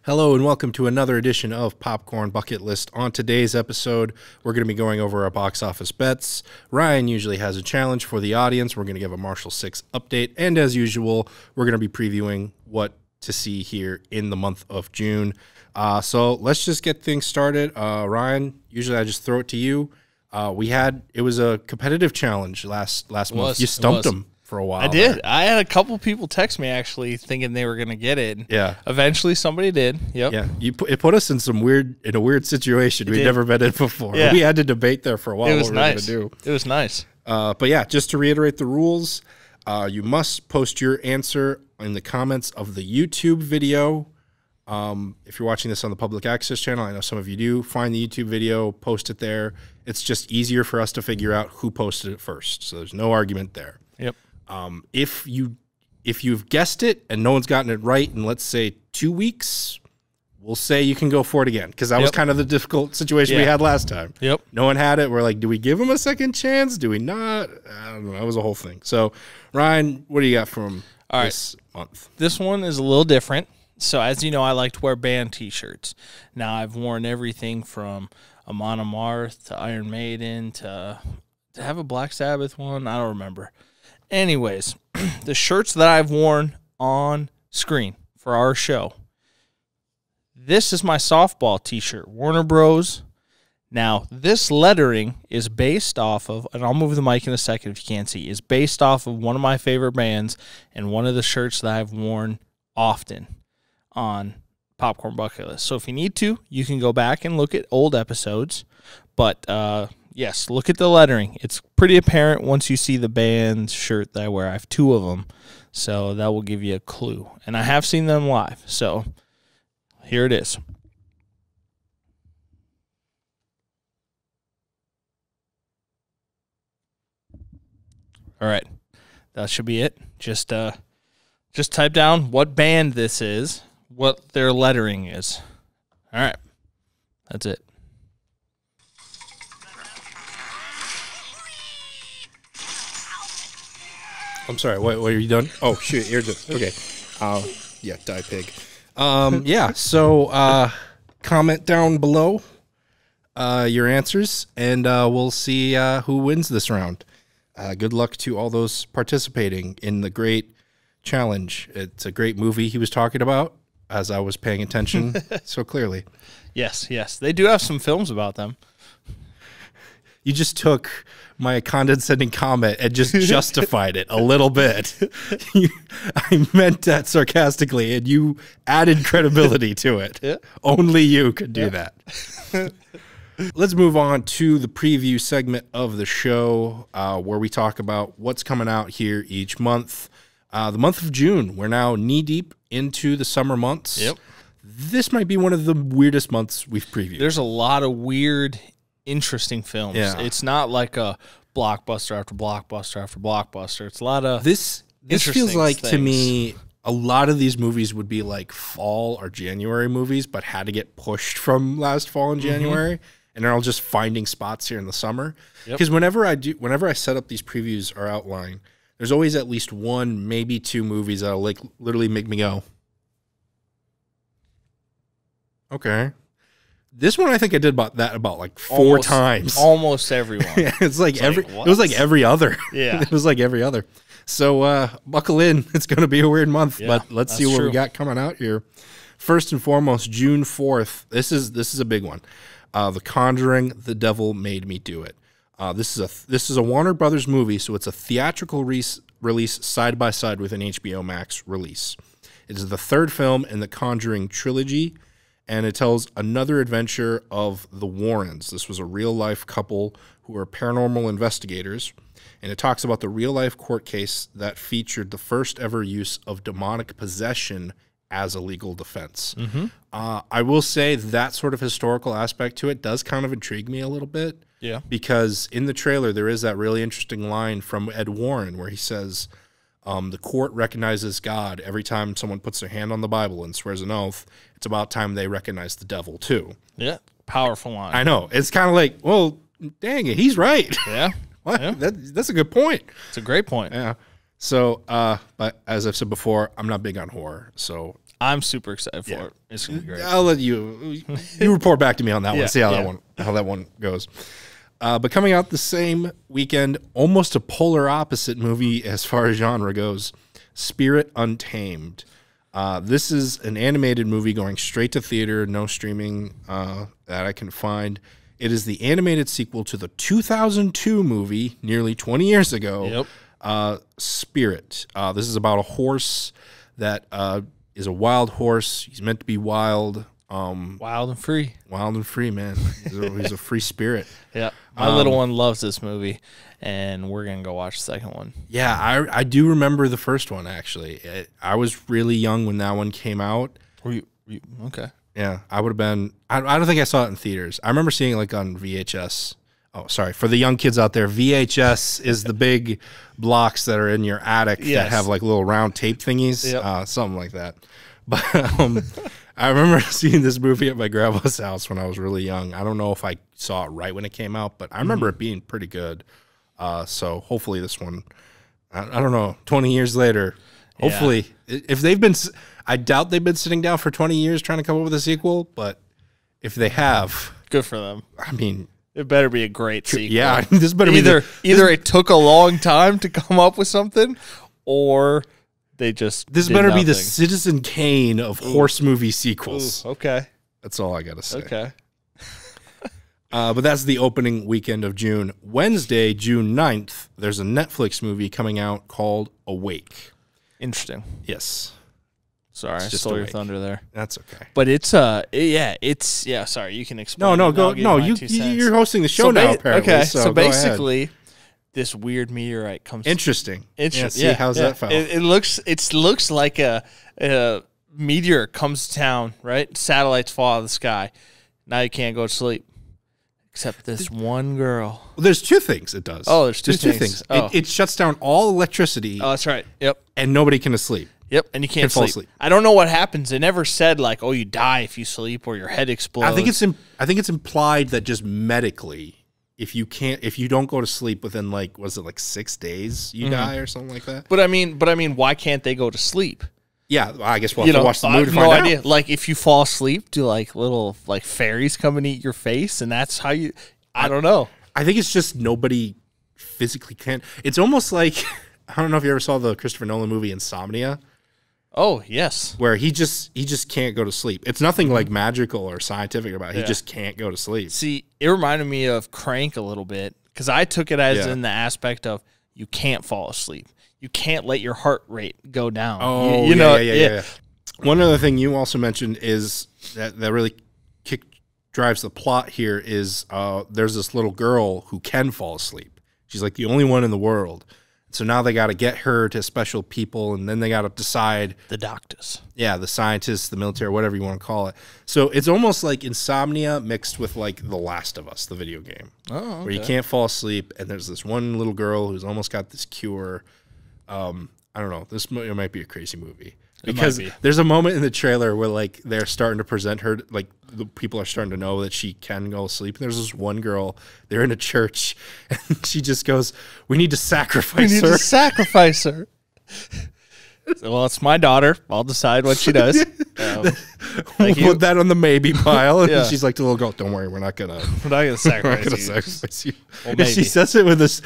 Hello and welcome to another edition of Popcorn Bucket List. On today's episode, we're going to be going over our box office bets. Ryan usually has a challenge for the audience. We're going to give a Marshall 6 update. And as usual, we're going to be previewing what to see here in the month of June. So let's just get things started. Ryan, usually I just throw it to you. It was a competitive challenge last month. You stumped them for a while. I did. I had a couple people text me actually thinking they were going to get it. Yeah. Eventually somebody did. Yep. Yeah. It put us in a weird situation. We'd never been in before. Yeah. We had to debate there for a while. It was nice. It was nice. But yeah, just to reiterate the rules, you must post your answer in the comments of the YouTube video. If you're watching this on the public access channel, I know some of you do, find the YouTube video, post it there. It's just easier for us to figure out who posted it first. So there's no argument there. Yep. If you've guessed it and no one's gotten it right in, let's say, 2 weeks, we'll say you can go for it again, because that was kind of the difficult situation we had last time. Yep. No one had it. We're like, do we give them a second chance? Do we not? I don't know. That was a whole thing. So, Ryan, what do you got from this month? This one is a little different. So, as you know, I like to wear band T-shirts. Now, I've worn everything from Amon Amarth to Iron Maiden to have a Black Sabbath one. I don't remember. Anyways, the shirts that I've worn on screen for our show. This is my softball T-shirt, Warner Bros. Now, this lettering is based off of, and I'll move the mic in a second if you can't see, is based off of one of my favorite bands and one of the shirts that I've worn often on Popcorn Bucket List. So if you need to, you can go back and look at old episodes. But yes, look at the lettering. It's pretty apparent once you see the band shirt that I wear. I have two of them, so that will give you a clue. And I have seen them live, so here it is. All right, that should be it. Just type down what band this is, what their lettering is. All right, that's it. I'm sorry, what are you done? Oh, shoot, you're just, okay. Yeah, Die Pig. Yeah, so comment down below your answers, and we'll see who wins this round. Good luck to all those participating in the great challenge. It's a great movie he was talking about, as I was paying attention so clearly. Yes, yes. They do have some films about them. You just took my condescending comment and just justified it a little bit. I meant that sarcastically, and you added credibility to it. Yeah. Only you could do that. Let's move on to the preview segment of the show, where we talk about what's coming out here each month. The month of June, we're now knee-deep into the summer months. Yep. This might be one of the weirdest months we've previewed. There's a lot of weird, interesting films. Yeah. It's not like a blockbuster after blockbuster after blockbuster. It's a lot of this feels like things. To me, a lot of these movies would be like fall or January movies, but had to get pushed from last fall and January, and they're all just finding spots here in the summer. Because whenever I set up these previews or outline, there's always at least one, maybe two movies that'll like literally make me go, okay. This one, I think I did about like four times. Almost everyone. Yeah, it was like every other. Yeah. It was like every other. So buckle in. It's going to be a weird month, but let's see what we got coming out here. First and foremost, June 4th. This is a big one. The Conjuring, The Devil Made Me Do It. This is a Warner Brothers movie, so it's a theatrical release side by side with an HBO Max release. It is the third film in the Conjuring trilogy, and it tells another adventure of the Warrens. This was a real-life couple who were paranormal investigators, and it talks about the real-life court case that featured the first ever use of demonic possession as a legal defense. I will say that sort of historical aspect to it does kind of intrigue me a little bit. Yeah. Because in the trailer, there is that really interesting line from Ed Warren where he says, the court recognizes God every time someone puts their hand on the Bible and swears an oath. It's about time they recognize the devil, too. Yeah. Powerful line. I know. It's kind of like, well, dang it, he's right. Yeah. What? Yeah. That's a good point. It's a great point. Yeah. So, but as I've said before, I'm not big on horror. So I'm super excited for it. It's gonna be great. I'll let you report back to me on that one. See how that one goes. But coming out the same weekend, almost a polar opposite movie as far as genre goes, Spirit Untamed. This is an animated movie going straight to theater, no streaming that I can find. It is the animated sequel to the 2002 movie, nearly 20 years ago, Spirit. This is about a horse that is a wild horse. He's meant to be wild. Wild and free. Wild and free, man. He's a free spirit. Yeah. My little one loves this movie, and we're going to go watch the second one. Yeah, I do remember the first one, actually. I was really young when that one came out. Were you okay. Yeah, I would have been. I don't think I saw it in theaters. I remember seeing it like on VHS. Oh, sorry. For the young kids out there, VHS is the big blocks that are in your attic that have like little round tape thingies, something like that. But I remember seeing this movie at my grandma's house when I was really young. I don't know if I saw it right when it came out, but I remember it being pretty good. So hopefully this one, I don't know, 20 years later, hopefully, if they've been, I doubt they've been sitting down for 20 years trying to come up with a sequel, but if they have, good for them. I mean, it better be a great sequel. Yeah, this better either be either it took a long time to come up with something, or they just this better be the Citizen Kane of horse movie sequels. Okay, that's all I gotta say. Okay, but that's the opening weekend of June. Wednesday, June 9th, there's a Netflix movie coming out called Awake. Interesting. Yes. Sorry, I stole your thunder there. That's okay. But it's sorry, you can explain. You're hosting the show now. Apparently, okay. So basically, this weird meteorite comes. Interesting. How's that felt? It looks like a meteor comes to town. Right, satellites fall out of the sky. Now you can't go to sleep. Except this one girl. Well, there's two things it does. Oh, there's two things. Oh. It shuts down all electricity. Oh, that's right. Yep. And nobody can sleep. Yep, and you can't sleep. Fall asleep. I don't know what happens. It never said like, "Oh, you die if you sleep," or your head explodes. I think it's implied that just medically, if you don't go to sleep within like 6 days, you die or something like that. But I mean, why can't they go to sleep? Yeah, I guess we'll have to watch the movie to find idea. Out. Like if you fall asleep, do like little like fairies come and eat your face, and that's how you? I don't know. I think it's just nobody physically can. It's almost like I don't know if you ever saw the Christopher Nolan movie Insomnia. Oh, yes. Where he just can't go to sleep. It's nothing like magical or scientific about it. He just can't go to sleep. See, it reminded me of Crank a little bit because I took it as in the aspect of you can't fall asleep. You can't let your heart rate go down. Oh, yeah. One other thing you also mentioned is that really drives the plot here is there's this little girl who can fall asleep. She's like the only one in the world. So now they got to get her to special people, and then they got to decide. The doctors. Yeah, the scientists, the military, whatever you want to call it. So it's almost like Insomnia mixed with like The Last of Us, the video game. Oh, okay. Where you can't fall asleep, and there's this one little girl who's almost got this cure. I don't know. It might be a crazy movie. Because there's a moment in the trailer where like they're starting to present her, like the people are starting to know that she can go to sleep. And there's this one girl, they're in a church, and she just goes, "We need to sacrifice her." We need to sacrifice her. Well, it's my daughter. I'll decide what she does. We'll put that on the maybe pile. And she's like, the little girl, "Don't worry, we're not gonna sacrifice you." Well, and she says it with this.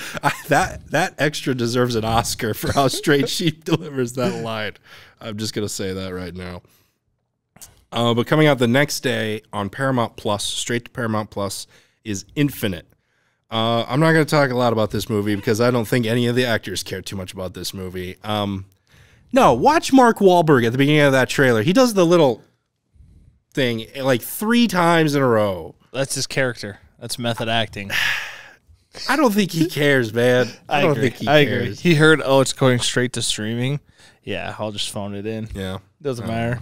That extra deserves an Oscar for how straight she delivers that line. I'm just gonna say that right now. But coming out the next day on Paramount Plus, straight to Paramount Plus, is Infinite. I'm not gonna talk a lot about this movie because I don't think any of the actors care too much about this movie. No, watch Mark Wahlberg at the beginning of that trailer. He does the little thing like 3 times in a row. That's his character. That's method acting. I don't think he cares, man. I don't think he cares. Agree. He heard, it's going straight to streaming. Yeah, I'll just phone it in. Yeah. Doesn't matter.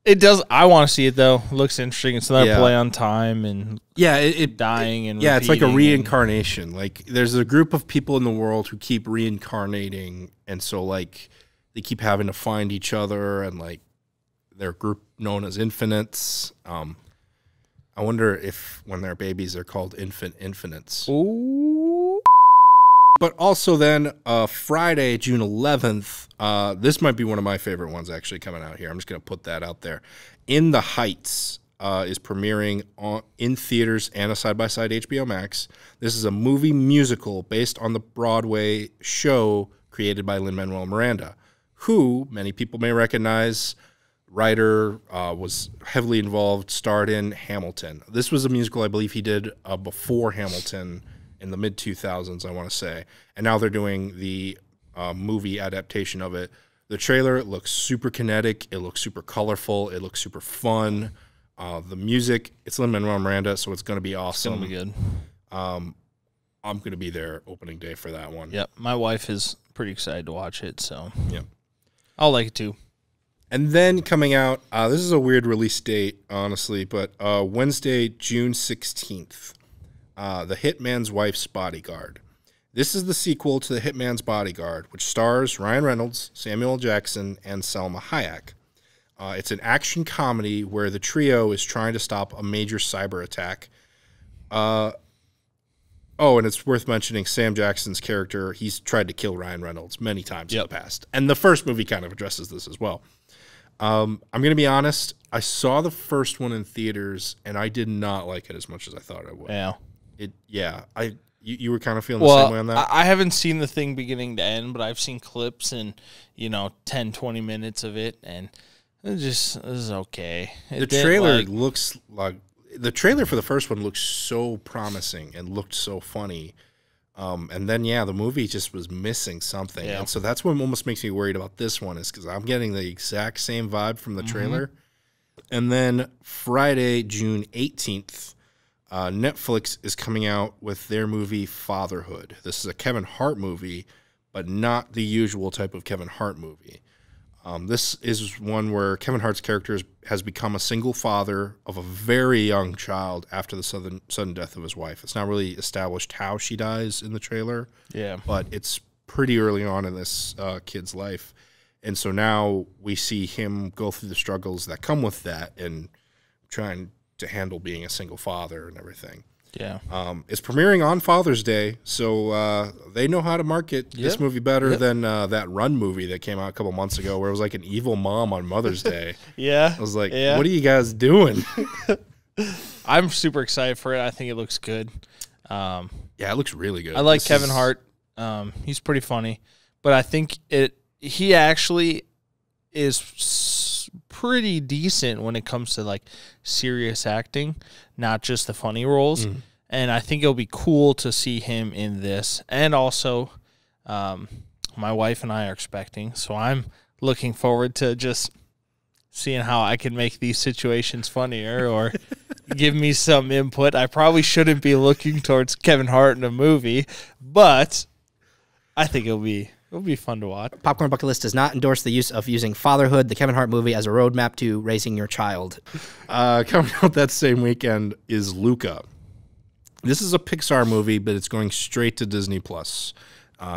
It does. I want to see it, though. It looks interesting. It's another play on time and dying and it's like a reincarnation. Like there's a group of people in the world who keep reincarnating, and so like they keep having to find each other, and like their group known as Infinites. I wonder if when they're babies they're called infinites. Ooh. But also then Friday, June 11th, this might be one of my favorite ones actually coming out here. I'm just going to put that out there. In the Heights is premiering in theaters and a side-by-side HBO Max. This is a movie musical based on the Broadway show created by Lin-Manuel Miranda, who many people may recognize. Writer, was heavily involved, starred in Hamilton. This was a musical I believe he did before Hamilton in the mid-2000s, I want to say. And now they're doing the movie adaptation of it. The trailer looks super kinetic. It looks super colorful. It looks super fun. The music, it's Lin-Manuel Miranda, so it's going to be awesome. It's going to be good. I'm going to be there opening day for that one. Yep. My wife is pretty excited to watch it, so yep. I'll like it too. And then coming out, this is a weird release date, honestly, but Wednesday, June 16th. The Hitman's Wife's Bodyguard. This is the sequel to The Hitman's Bodyguard, which stars Ryan Reynolds, Samuel Jackson, and Salma Hayek. It's an action comedy where the trio is trying to stop a major cyber attack. And it's worth mentioning Sam Jackson's character. He's tried to kill Ryan Reynolds many times in the past. And the first movie kind of addresses this as well. I'm going to be honest. I saw the first one in theaters, and I did not like it as much as I thought I would. Yeah. You were kind of feeling the same way on that? I haven't seen the thing beginning to end, but I've seen clips and, 10, 20 minutes of it, and it is okay. The trailer looks like... The trailer for the first one looked so promising and looked so funny. And then, the movie just was missing something. Yeah. And so that's what almost makes me worried about this one is because I'm getting the exact same vibe from the trailer. And then Friday, June 18th, Netflix is coming out with their movie Fatherhood. This is a Kevin Hart movie, but not the usual type of Kevin Hart movie. This is one where Kevin Hart's character has become a single father of a very young child after the sudden death of his wife. It's not really established how she dies in the trailer, but it's pretty early on in this kid's life. And so now we see him go through the struggles that come with that and trying to handle being a single father and everything. Yeah. It's premiering on Father's Day, so they know how to market this movie better than that Run movie that came out a couple months ago where it was like an evil mom on Mother's Day. I was like, what are you guys doing? I'm super excited for it. I think it looks good. It looks really good. I like Kevin Hart. He's pretty funny, but I think he actually is pretty decent when it comes to like serious acting, not just the funny roles. And I think it'll be cool to see him in this. And also, my wife and I are expecting, so I'm looking forward to just seeing how I can make these situations funnier or give me some input. I probably shouldn't be looking towards Kevin Hart in a movie, but I think it'll be fun to watch. Popcorn Bucket List does not endorse the use of using Fatherhood, the Kevin Hart movie, as a roadmap to raising your child. Coming out that same weekend is Luca. This is a Pixar movie, but it's going straight to Disney+.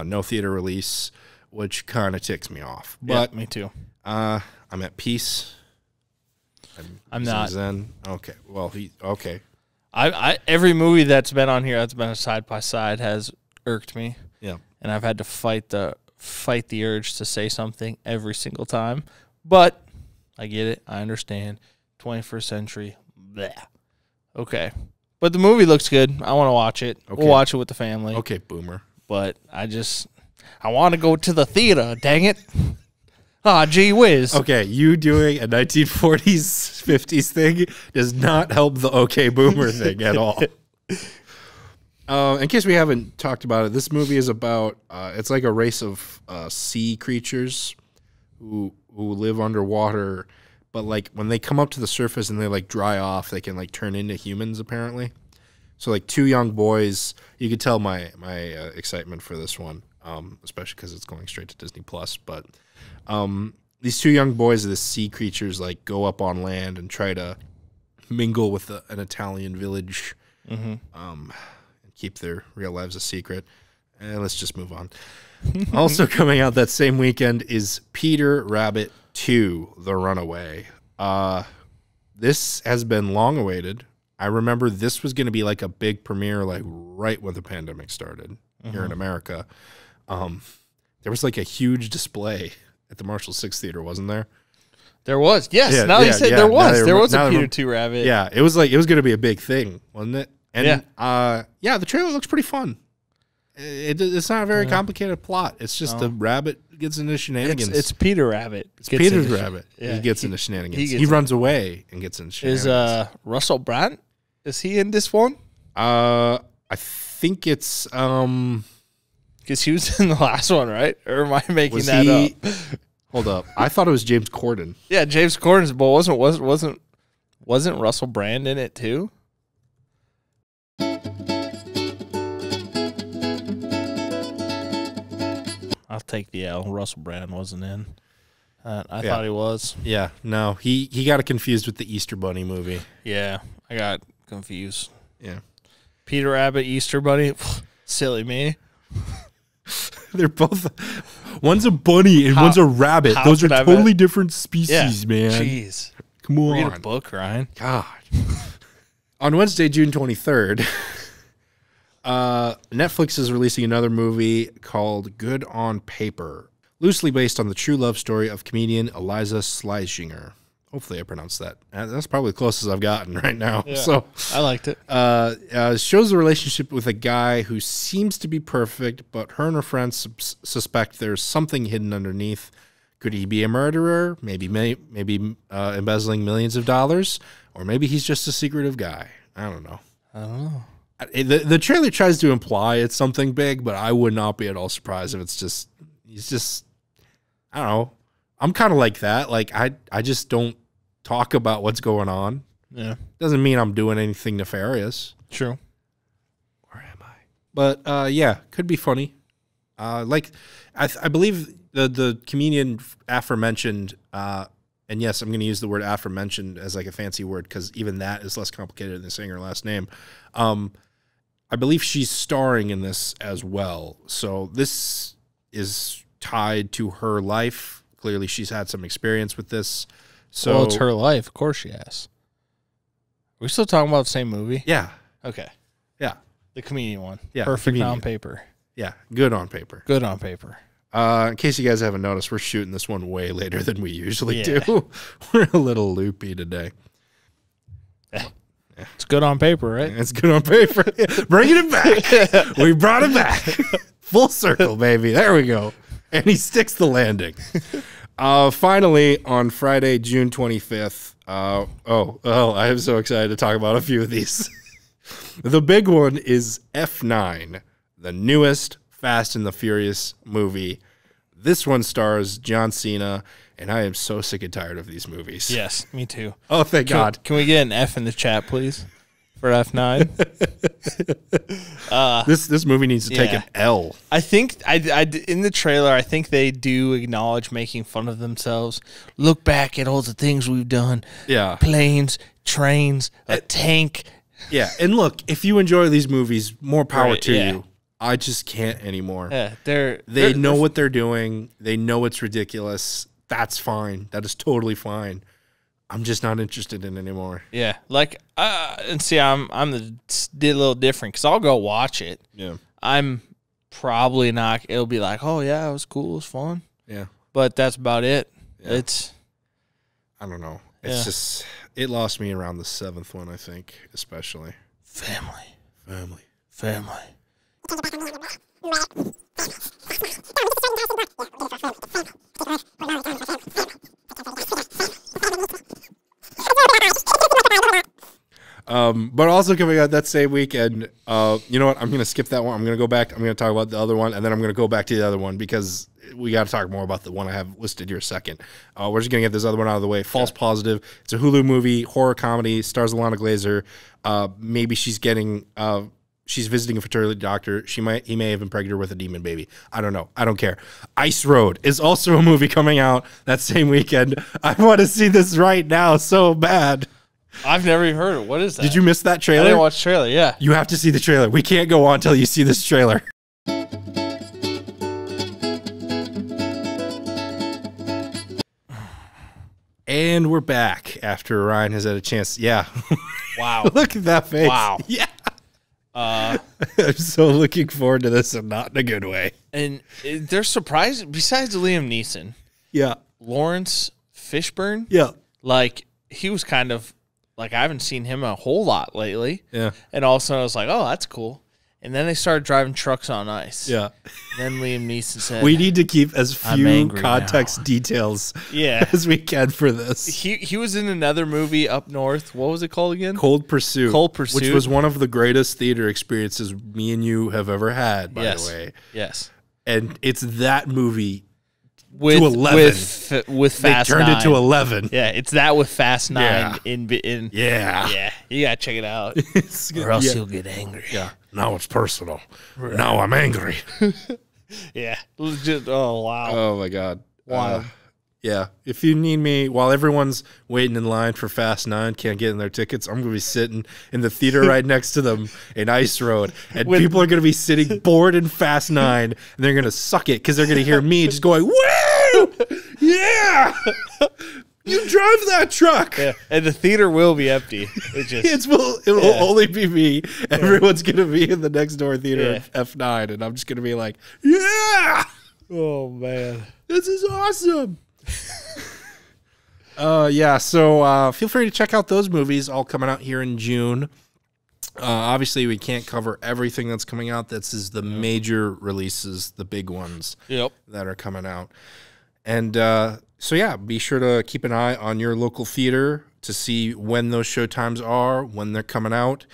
No theater release, which kind of ticks me off. But me too. I'm at peace. I'm not. Zen. Okay. Well, okay. I every movie that's been on here that's been a side by side has irked me. Yeah. And I've had to fight the urge to say something every single time. But I get it. I understand. 21st century. Bleh. Okay. But the movie looks good. I want to watch it. Okay. We'll watch it with the family. Okay, boomer. But I want to go to the theater, dang it. Gee whiz. Okay, you doing a 1940s, 50s thing does not help the okay boomer thing at all. In case we haven't talked about it, this movie is about, it's like a race of sea creatures who live underwater, but like when they come up to the surface and they like dry off, they can like turn into humans apparently. So like two young boys, you could tell my excitement for this one, especially because it's going straight to Disney+. But these two young boys, the sea creatures, like go up on land and try to mingle with an Italian village. Keep their real lives a secret. And let's just move on. Also coming out that same weekend is Peter Rabbit 2, The Runaway. This has been long awaited. I remember this was going to be like a big premiere like right when the pandemic started. here in America. There was like a huge display at the Marshall Six Theater, wasn't there? There was, yes. Yeah, now you said there was. There was a Peter 2 Rabbit. Yeah, it was going to be a big thing, wasn't it? And the trailer looks pretty fun. It's not a very complicated plot. It's just the rabbit gets into shenanigans. It's Peter Rabbit. It's Peter's rabbit. Yeah, he gets into shenanigans. He runs away and gets into shenanigans. Is Russell Brand? Is he in this one? I think it's because he was in the last one, right? Or am I making that up? Hold up. I thought it was James Corden. Yeah, James Corden's, but wasn't Russell Brand in it too? I'll take the L. Russell Brand wasn't in. I thought he was. Yeah, no. He got confused with the Easter Bunny movie. Yeah, I got confused. Yeah. Peter Rabbit, Easter Bunny. Silly me. They're both... One's a bunny and one's a rabbit. Those are totally different species, man. Jeez. Come on. Read a book, Ryan. God. On Wednesday, June 23rd, Netflix is releasing another movie called Good on Paper, loosely based on the true love story of comedian Eliza Schlesinger. Hopefully I pronounced that. That's probably the closest I've gotten right now. Yeah, so I liked it. Shows the relationship with a guy who seems to be perfect, but her and her friends suspect there's something hidden underneath. Could he be a murderer? Maybe embezzling millions of dollars? Or maybe he's just a secretive guy. I don't know. The trailer tries to imply it's something big, but I would not be at all surprised if he's just, I don't know. I'm kind of like that. Like, I just don't talk about what's going on. Yeah. Doesn't mean I'm doing anything nefarious. True. Where am I? But, yeah, could be funny. I believe the comedian aforementioned, and yes, I'm going to use the word aforementioned as like a fancy word because even that is less complicated than saying her last name. I believe she's starring in this as well. So this is tied to her life. Clearly, she's had some experience with this. So well, it's her life. Of course she has. Are we still talking about the same movie? Yeah. Okay. Yeah. The comedian one. Yeah. Perfect on paper. Yeah. Good on paper. Good on paper. In case you guys haven't noticed, we're shooting this one way later than we usually do. We're a little loopy today. Yeah. It's good on paper, right? It's good on paper. Bringing it back. We brought it back. Full circle, baby. There we go. And he sticks the landing. Finally, on Friday, June 25th. I am so excited to talk about a few of these. The big one is F9, the newest Fast and the Furious movie. This one stars John Cena, and I am so sick and tired of these movies. Yes, me too. Oh, thank God. Can we get an F in the chat, please, for F9? This movie needs to take an L. I think in the trailer, I think they do acknowledge making fun of themselves. Look back at all the things we've done. Yeah. Planes, trains, a tank. Yeah, and look, if you enjoy these movies, more power to you. I just can't anymore. Yeah, they know what they're doing. They know it's ridiculous. That's fine. That is totally fine. I'm just not interested in it anymore. Yeah, like and see, I'm a little different because I'll go watch it. Yeah, I'm probably not. It'll be like, oh yeah, it was cool, it was fun. Yeah, but that's about it. Yeah. I don't know. It's just it lost me around the 7th one, I think, especially. Family. But also coming out that same weekend, you know what? I'm going to skip that one. I'm going to go back. I'm going to talk about the other one, and then I'm going to go back to the other one because we got to talk more about the one I have listed here second. We're just going to get this other one out of the way. False Positive. It's a Hulu movie, horror comedy, stars Alana Glazer. Maybe she's getting... she's visiting a fertility doctor. He may have impregnated her with a demon baby. I don't know. I don't care. Ice Road is also a movie coming out that same weekend. I want to see this right now so bad. I've never even heard of it. What is that? Did you miss that trailer? I didn't watch the trailer, yeah. You have to see the trailer. We can't go on until you see this trailer. And we're back after Ryan has had a chance. Yeah. Wow. Look at that face. Wow. Yeah. I'm so looking forward to this, and not in a good way. And they're surprised. Besides Liam Neeson, Yeah, Lawrence Fishburne, yeah, like he was kind of like I haven't seen him a whole lot lately. yeah, And also I was like, oh, that's cool. And then they started driving trucks on ice. yeah. Then Liam Neeson said, We need to keep as few angry context details yeah. as we can for this. He was in another movie up north. What was it called again? Cold Pursuit. Cold Pursuit. Which was one of the greatest theater experiences me and you have ever had, by Yes. the way. Yes. And it's that movie With to 11. with They Fast turned 9. it to 11. Yeah, it's that with Fast 9 Yeah. in Yeah. yeah, you gotta check it out. It's good. Or else Yeah. you'll get angry. Yeah. Now it's personal. Now I'm angry. Yeah. Legit, oh wow. Oh, my God. Wow. Yeah. If you need me, while everyone's waiting in line for Fast 9, can't get in their tickets, I'm going to be sitting in the theater right next to them in Ice Road. And people are going to be sitting bored in Fast 9, and they're going to suck it because they're going to hear me just going, woo! Yeah! You drive that truck! Yeah. And the theater will be empty. It just It will only be me. Everyone's going to be in the next door theater at F9, and I'm just going to be like, yeah! oh man. This is awesome. Yeah, so feel free to check out those movies all coming out here in June. Obviously, we can't cover everything that's coming out. This is the major releases, the big ones that are coming out. And so, yeah, be sure to keep an eye on your local theater to see when those show times are, when they're coming out.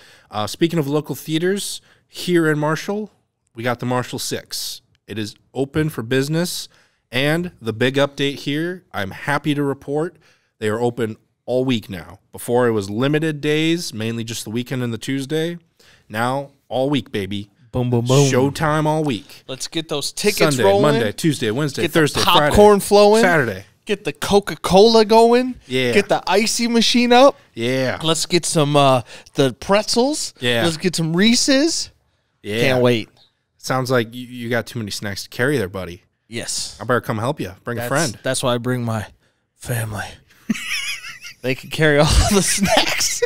Speaking of local theaters, here in Marshall, we got the Marshall 6. It is open for business. And the big update here, I'm happy to report, they are open all week now. Before it was limited days, mainly just the weekend and the Tuesday. Now, all week, baby. Boom, boom, boom. Showtime all week. Let's get those tickets Sunday, rolling. Monday, Tuesday, Wednesday, Get Thursday, the popcorn Friday, flowing. Saturday. Get the Coca-Cola going. Yeah. Get the icy machine up. Yeah. Let's get some the pretzels. Yeah. Let's get some Reese's. Yeah. Can't wait. Sounds like you got too many snacks to carry there, buddy. Yes. I better come help you. Bring a friend. That's why I bring my family. They can carry all the snacks.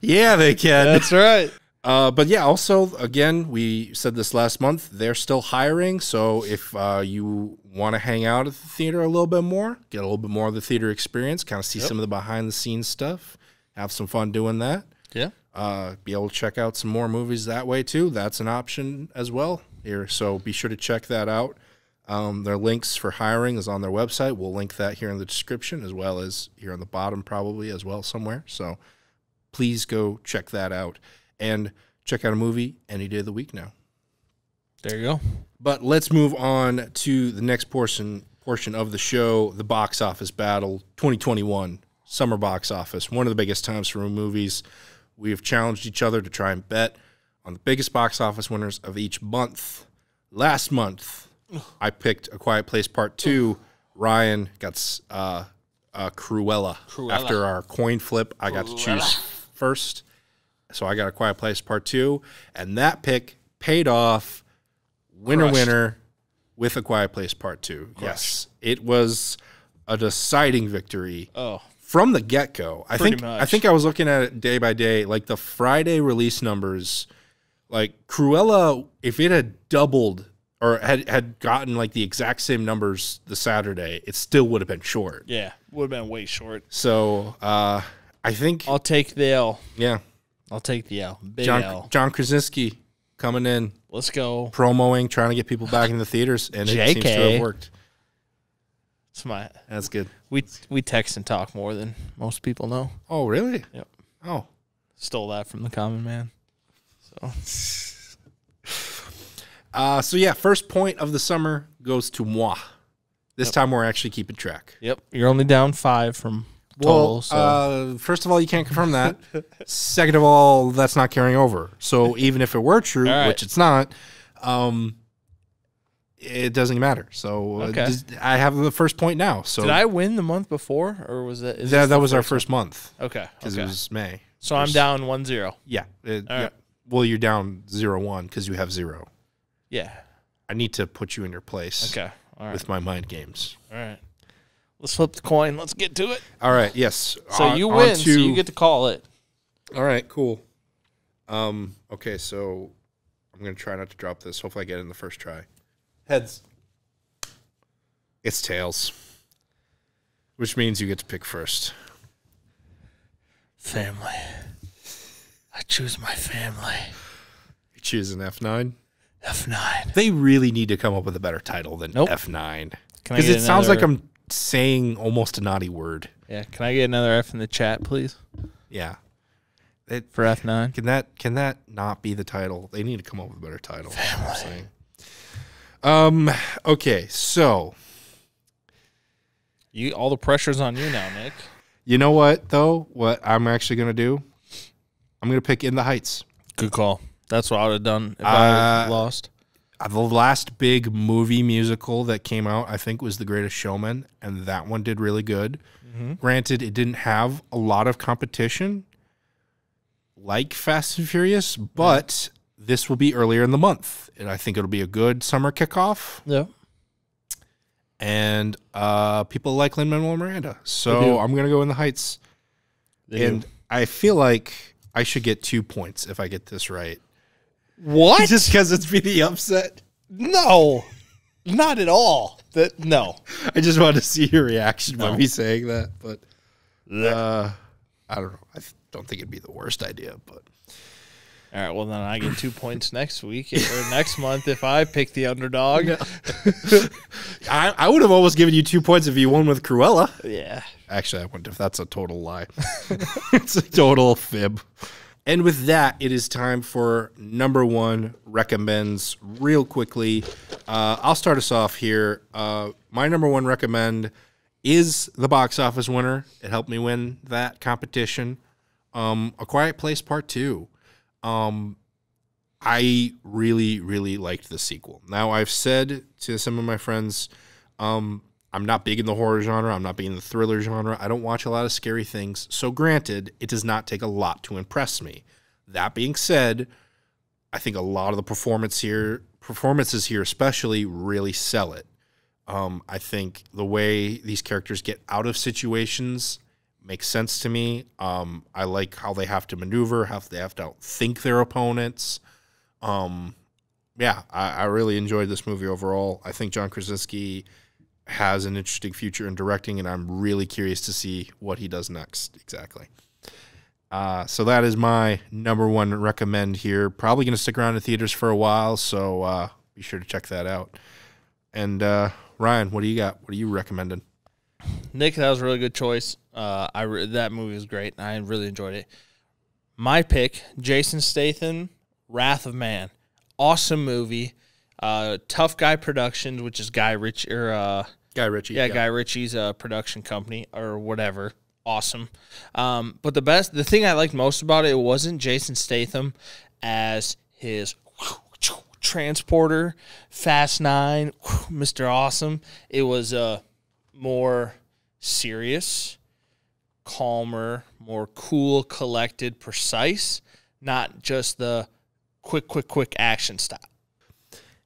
Yeah, they can. That's right. But yeah, also, again, we said this last month, they're still hiring. So if you want to hang out at the theater a little bit more, get a little bit more of the theater experience, kind of see some of the behind the scenes stuff, have some fun doing that. Yeah. Be able to check out some more movies that way too. That's an option as well here. So be sure to check that out. Their links for hiring is on their website. We'll link that here in the description as well as here on the bottom probably as well somewhere. So please go check that out and check out a movie any day of the week now. There you go. But let's move on to the next portion of the show, the box office battle 2021, summer box office, one of the biggest times for movies. We have challenged each other to try and bet on the biggest box office winners of each month. Last month, I picked A Quiet Place Part 2. Ryan got Cruella. After our coin flip, I got to choose first. So I got A Quiet Place Part 2. And that pick paid off. Winner with A Quiet Place Part 2. Yes. It was a deciding victory. Oh. From the get-go. I think I was looking at it day by day, like the Friday release numbers, like Cruella, if it had doubled or had gotten like the exact same numbers the Saturday, it still would have been short. Yeah, would have been way short. So I think I'll take the L. Yeah. I'll take the L. Big L. John Krasinski coming in. Let's go. Promoing, trying to get people back in the theaters, and it seems to have worked. That's good. We text and talk more than most people know. Oh, really? Yep. Oh. Stole that from the common man. So yeah, first point of the summer goes to moi. This time we're actually keeping track. Yep. You're only down 5 from total. First of all, you can't confirm that. Second of all, that's not carrying over. So even if it were true, which it's not, it doesn't matter. So I have the first point now. So did I win the month before, or was that? That was our first month. Okay, because it was May. So I'm down 1-0. Yeah. Yeah. Well, you're down 0-1 because you have 0. Yeah. I need to put you in your place. Okay. All right. With my mind games. All right. Let's flip the coin. Let's get to it. All right. Yes. So you win. So you get to call it. All right. Cool. Okay. So I'm gonna try not to drop this. Hopefully, I get it in the first try. Heads. It's tails. Which means you get to pick first. Family. I choose my family. You choose an F9? F9. They really need to come up with a better title than F9. Because it sounds like I'm saying almost a naughty word. Yeah, can I get another F in the chat, please? Yeah. For F9? Can that not be the title? They need to come up with a better title. Family. Okay, so all the pressure's on you now, Nick. You know what, though? What I'm actually going to do? I'm going to pick In the Heights. Good call. That's what I would have done if I lost. The last big movie musical that came out, I think, was The Greatest Showman, and that one did really good. Granted, it didn't have a lot of competition like Fast and Furious, but this will be earlier in the month, and I think it'll be a good summer kickoff. Yeah. And people like Lin-Manuel Miranda, so I'm going to go In the Heights. I feel like I should get 2 points if I get this right. What? Just because it's be the upset? No, not at all. No. I just wanted to see your reaction by me saying that, but I don't know. I don't think it'd be the worst idea, but. All right, well, then I get 2 points next week or next month if I pick the underdog. No. I would have almost given you 2 points if you won with Cruella. Yeah. Actually, I wouldn't if that's a total lie. It's a total fib. And with that, it is time for number one recommends real quickly. I'll start us off here. My number one recommend is the box office winner. It helped me win that competition. A Quiet Place Part 2. I really, really liked the sequel. Now, I've said to some of my friends, I'm not big in the horror genre. I'm not big in the thriller genre. I don't watch a lot of scary things. So granted, it does not take a lot to impress me. That being said, I think a lot of the performances here especially really sell it. I think the way these characters get out of situations makes sense to me. I like how they have to maneuver, how they have to outthink their opponents. I really enjoyed this movie overall. I think John Krasinski has an interesting future in directing, and I'm really curious to see what he does next exactly. So that is my number one recommend here. Probably going to stick around in theaters for a while, so be sure to check that out. And Ryan, what do you got? What are you recommending? Nick, that was a really good choice. That movie was great. I really enjoyed it. My pick, Jason Statham, Wrath of Man. Awesome movie. Tough Guy Productions, which is Guy Ritchie. Guy Ritchie. Yeah, Guy Ritchie's production company or whatever. Awesome. But the thing I liked most about it wasn't Jason Statham as his transporter, Fast 9, Mr. Awesome. It was more serious, calmer, more cool, collected, precise, not just the quick action style.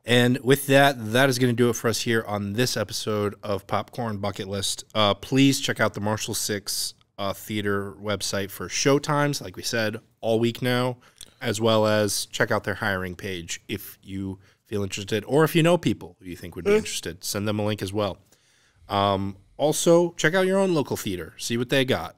And with that is going to do it for us here on this episode of Popcorn Bucket List. Please check out the Marshall 6 theater website for showtimes, like we said, all week now, as well as check out their hiring page if you feel interested, or if you know people who you think would be interested, send them a link as well. Also, check out your own local theater. See what they got.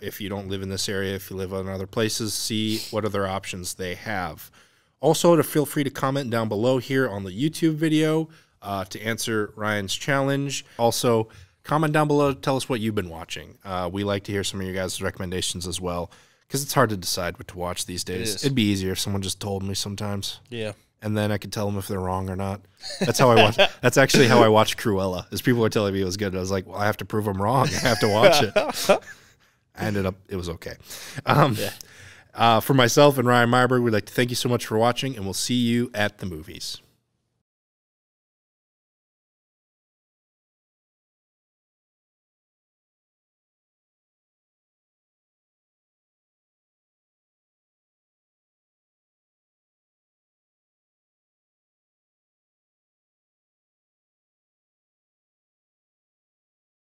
If you don't live in this area, if you live in other places, see what other options they have. Also, feel free to comment down below here on the YouTube video to answer Ryan's challenge. Also, comment down below to tell us what you've been watching. We like to hear some of your guys' recommendations as well, because it's hard to decide what to watch these days. It'd be easier if someone just told me sometimes. Yeah. And then I could tell them if they're wrong or not. That's how I watch. That's actually how I watched Cruella. Is people were telling me it was good. I was like, well, I have to prove them wrong. I have to watch it. I ended up, it was okay. For myself and Ryan Meyerberg, we'd like to thank you so much for watching, and we'll see you at the movies.